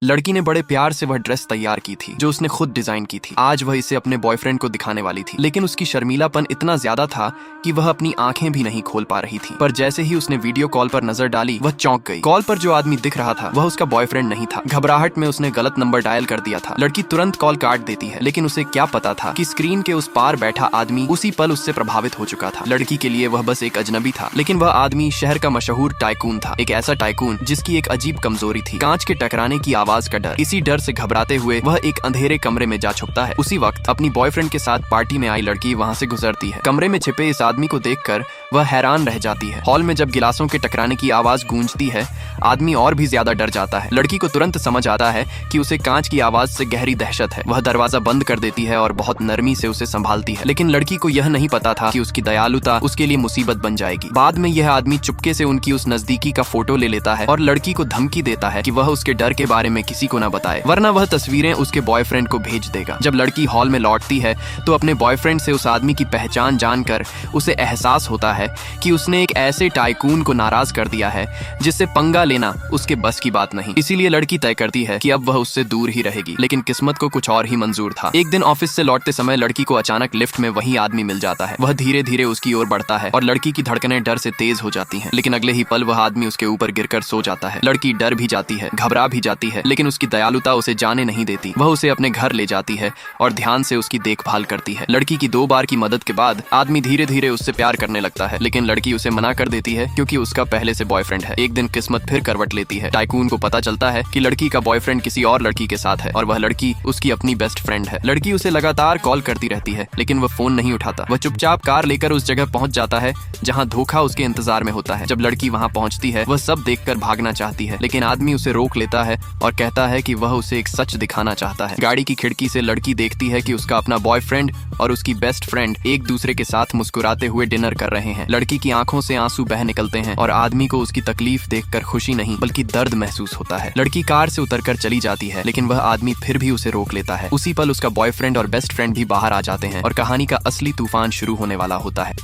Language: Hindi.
लड़की ने बड़े प्यार से वह ड्रेस तैयार की थी जो उसने खुद डिजाइन की थी। आज वह इसे अपने बॉयफ्रेंड को दिखाने वाली थी, लेकिन उसकी शर्मीलापन इतना ज्यादा था कि वह अपनी आंखें भी नहीं खोल पा रही थी। पर जैसे ही उसने वीडियो कॉल पर नजर डाली वह चौंक गई। कॉल पर जो आदमी दिख रहा था वह उसका बॉयफ्रेंड नहीं था। घबराहट में उसने गलत नंबर डायल कर दिया था। लड़की तुरंत कॉल काट देती है, लेकिन उसे क्या पता था कि स्क्रीन के उस पार बैठा आदमी उसी पल उससे प्रभावित हो चुका था। लड़की के लिए वह बस एक अजनबी था, लेकिन वह आदमी शहर का मशहूर टाइकून था। एक ऐसा टाइकून जिसकी एक अजीब कमजोरी थी, कांच के टकराने की आवाज का डर। इसी डर से घबराते हुए वह एक अंधेरे कमरे में जा छुपता है। उसी वक्त अपनी बॉयफ्रेंड के साथ पार्टी में आई लड़की वहां से गुजरती है। कमरे में छिपे इस आदमी को देखकर वह हैरान रह जाती है। हॉल में जब गिलासों के टकराने की आवाज गूंजती है, आदमी और भी ज्यादा डर जाता है। लड़की को तुरंत समझ आता है कि उसे कांच की आवाज से गहरी दहशत है। वह दरवाजा बंद कर देती है और बहुत नरमी से उसे संभालती है, लेकिन लड़की को यह नहीं पता था कि उसकी दयालुता उसके लिए मुसीबत बन जाएगी। बाद में यह आदमी चुपके से उनकी उस नजदीकी का फोटो ले लेता है और लड़की को धमकी देता है कि वह उसके डर के बारे में किसी को न बताए, वरना वह तस्वीरें उसके बॉयफ्रेंड को भेज देगा। जब लड़की हॉल में लौटती है तो अपने बॉयफ्रेंड से उस आदमी की पहचान जानकर उसे एहसास होता है कि उसने एक ऐसे टाइकून को नाराज कर दिया है जिससे पंगा लेना उसके बस की बात नहीं। इसीलिए लड़की तय करती है कि अब वह उससे दूर ही रहेगी, लेकिन किस्मत को कुछ और ही मंजूर था। एक दिन ऑफिस से लौटते समय लड़की को अचानक लिफ्ट में वही आदमी मिल जाता है। वह धीरे धीरे उसकी ओर बढ़ता है और लड़की की धड़कनें डर से तेज हो जाती हैं, लेकिन अगले ही पल वह आदमी उसके ऊपर गिरकर सो जाता है। लड़की डर भी जाती है, घबरा भी जाती है, लेकिन उसकी दयालुता उसे जाने नहीं देती। वह उसे अपने घर ले जाती है और ध्यान से उसकी देखभाल करती है। लड़की की 2 बार की मदद के बाद आदमी धीरे धीरे उससे प्यार करने लगता है, लेकिन लड़की उसे मना कर देती है क्योंकि उसका पहले से बॉयफ्रेंड है। एक दिन किस्मत फिर करवट लेती है। टाइकून को पता चलता है कि लड़की का बॉयफ्रेंड किसी और लड़की के साथ है और वह लड़की उसकी अपनी बेस्ट फ्रेंड है। लड़की उसे लगातार कॉल करती रहती है, लेकिन वह फोन नहीं उठाता। वह चुपचाप कार लेकर उस जगह पहुंच जाता है जहां धोखा उसके इंतजार में होता है। जब लड़की वहां पहुंचती है वह सब देखकर भागना चाहती है, लेकिन आदमी उसे रोक लेता है और कहता है कि वह उसे एक सच दिखाना चाहता है। गाड़ी की खिड़की से लड़की देखती है कि उसका अपना बॉयफ्रेंड और उसकी बेस्ट फ्रेंड एक दूसरे के साथ मुस्कुराते हुए डिनर कर रहे हैं। लड़की की आंखों से आंसू बह निकलते हैं और आदमी को उसकी तकलीफ देखकर खुशी नहीं बल्कि दर्द महसूस होता है। लड़की कार से उतरकर चली जाती है, लेकिन वह आदमी फिर भी उसे रोक लेता है। उसी पल उसका बॉयफ्रेंड और बेस्ट फ्रेंड भी बाहर आ जाते हैं और कहानी का असली तूफान शुरू होने वाला होता है।